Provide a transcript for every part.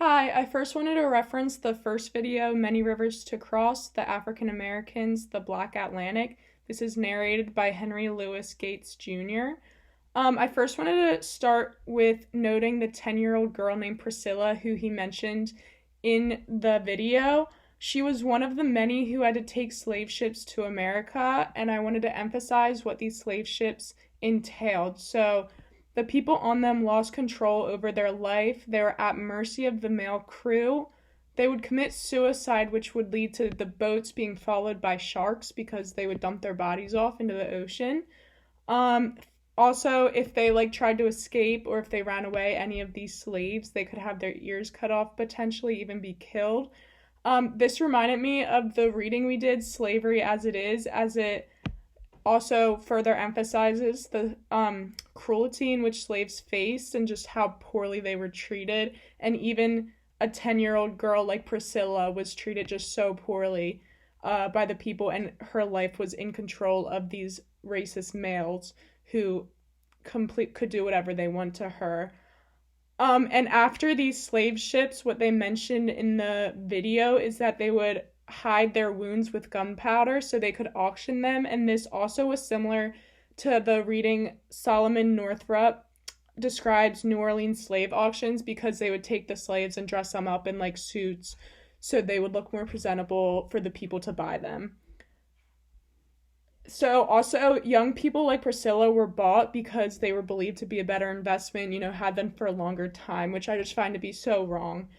Hi, I first wanted to reference the first video, Many Rivers to Cross, the African Americans, the Black Atlantic. This is narrated by Henry Louis Gates Jr. I first wanted to start with noting the 10-year-old girl named Priscilla, who he mentioned in the video. She was one of the many who had to take slave ships to America, and I wanted to emphasize what these slave ships entailed. So, the people on them lost control over their life. They were at mercy of the male crew. They would commit suicide, which would lead to the boats being followed by sharks because they would dump their bodies off into the ocean. Um, Also, if they tried to escape or if they ran away, any of these slaves, they could have their ears cut off, potentially even be killed. This reminded me of the reading we did, Slavery as It Is, as it also further emphasizes the cruelty in which slaves faced and just how poorly they were treated. And even a 10-year-old girl like Priscilla was treated just so poorly by the people, and her life was in control of these racist males who could do whatever they want to her. And after these slave ships, what they mentioned in the video is that they would hide their wounds with gunpowder so they could auction them. And this also was similar to the reading Solomon Northup describes New Orleans slave auctions, because they would take the slaves and dress them up in suits so they would look more presentable for the people to buy them. So also, young people like Priscilla were bought because they were believed to be a better investment, had them for a longer time, which I just find to be so wrong.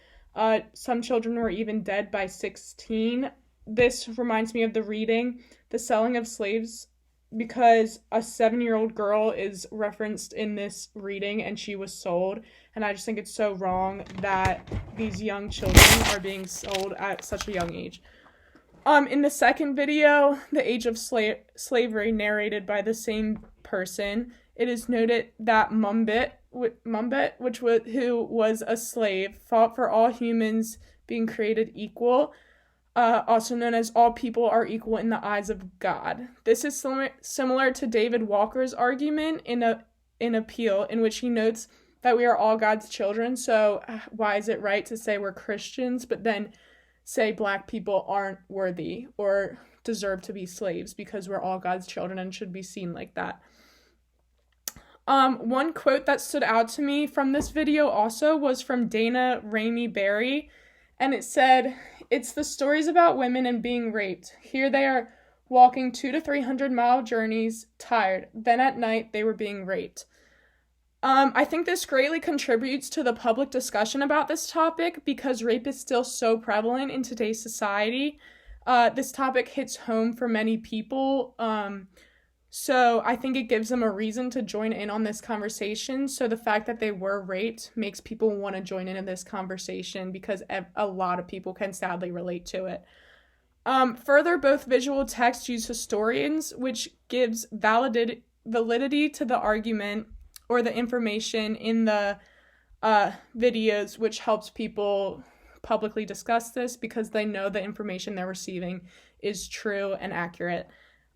Some children were even dead by 16. This reminds me of the reading, The Selling of Slaves, because a 7-year-old girl is referenced in this reading and she was sold. And I just think it's so wrong that these young children are being sold at such a young age. In the second video, The Age of Slavery, narrated by the same person, it is noted that Mumbet, who was a slave, fought for all humans being created equal, also known as all people are equal in the eyes of God. This is similar to David Walker's argument in Appeal, in which he notes that we are all God's children, so why is it right to say we're Christians, but then say Black people aren't worthy or deserve to be slaves, because we're all God's children and should be seen like that. One quote that stood out to me from this video also was from Dana Ramey Berry, and it said, "It's the stories about women and being raped. Here they are walking 200 to 300-mile journeys, tired. Then at night they were being raped." I think this greatly contributes to the public discussion about this topic because rape is still so prevalent in today's society. This topic hits home for many people, so I think it gives them a reason to join in on this conversation. So the fact that they were raped makes people want to join in this conversation because a lot of people can sadly relate to it. Further, both visual text use historians, which gives validity to the argument or the information in the videos, which helps people publicly discuss this because they know the information they're receiving is true and accurate.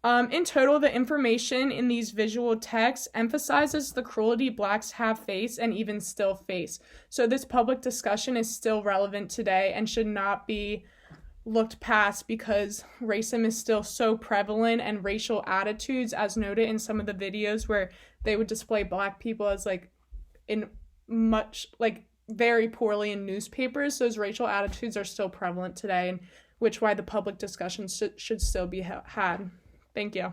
In total, the information in these visual texts emphasizes the cruelty Blacks have faced and even still face. So this public discussion is still relevant today and should not be looked past because racism is still so prevalent, and racial attitudes, as noted in some of the videos where they would display Black people as very poorly in newspapers, those racial attitudes are still prevalent today, and why the public discussion should still be had. Thank you.